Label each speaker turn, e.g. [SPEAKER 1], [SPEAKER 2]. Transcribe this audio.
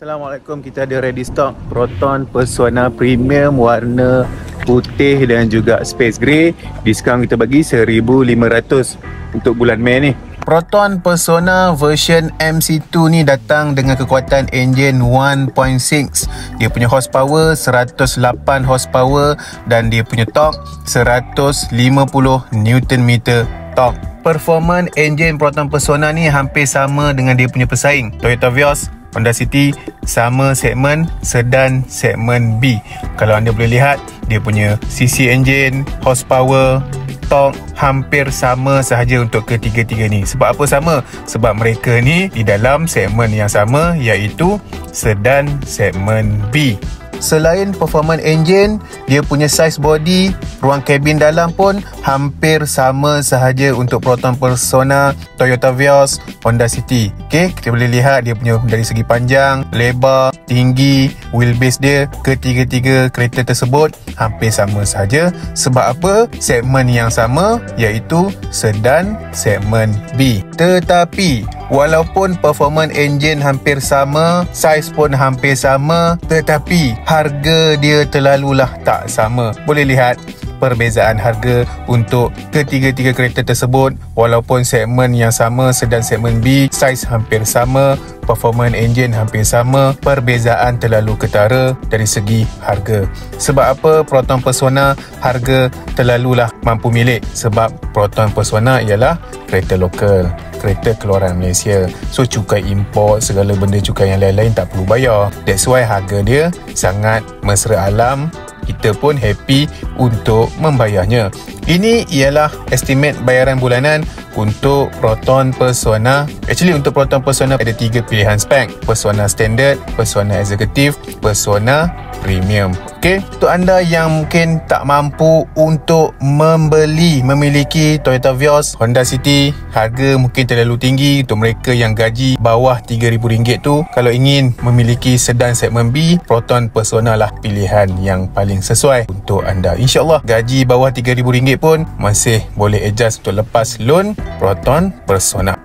[SPEAKER 1] Assalamualaikum, kita ada ready stock Proton Persona Premium warna putih dan juga space grey. Diskaun kita bagi 1,500 untuk bulan Mei ni. Proton Persona version MC2 ni datang dengan kekuatan enjin 1.6. Dia punya horsepower 108 horsepower dan dia punya torque 150 Nm torque. Performance enjin Proton Persona ni hampir sama dengan dia punya pesaing Toyota Vios, Honda City, sama segmen sedan segmen B. Kalau anda boleh lihat, dia punya cc enjin, horsepower, torque hampir sama sahaja untuk ketiga-tiga ni. Sebab apa sama? Sebab mereka ni di dalam segmen yang sama, iaitu sedan segmen B. Selain performance engine, dia punya size body, ruang kabin dalam pun hampir sama sahaja untuk Proton Persona, Toyota Vios, Honda City. Okey, kita boleh lihat dia punya dari segi panjang, lebar, tinggi, wheelbase dia, ketiga-tiga kereta tersebut hampir sama sahaja. Sebab apa? Segmen yang sama, iaitu sedan segmen B. Tetapi walaupun performance engine hampir sama, saiz pun hampir sama, tetapi harga dia terlalulah tak sama. Boleh lihat perbezaan harga untuk ketiga-tiga kereta tersebut. Walaupun segmen yang sama, sedan segmen B, saiz hampir sama, performance engine hampir sama, perbezaan terlalu ketara dari segi harga. Sebab apa Proton Persona harga terlalulah mampu milik? Sebab Proton Persona ialah kereta lokal, kereta keluaran Malaysia. So cukai import, segala benda cukai yang lain-lain tak perlu bayar. That's why harga dia sangat mesra alam. Kita pun happy untuk membayarnya. Ini ialah estimate bayaran bulanan untuk Proton Persona. Actually untuk Proton Persona ada 3 pilihan spek: Persona Standard, Persona Executive, Persona Premium. Okey, untuk anda yang mungkin tak mampu untuk memiliki Toyota Vios, Honda City, harga mungkin terlalu tinggi untuk mereka yang gaji bawah RM3,000 tu. Kalau ingin memiliki sedan segmen B, Proton Persona lah pilihan yang paling sesuai untuk anda. InsyaAllah gaji bawah RM3,000 pun masih boleh adjust untuk lepas loan Proton Persona.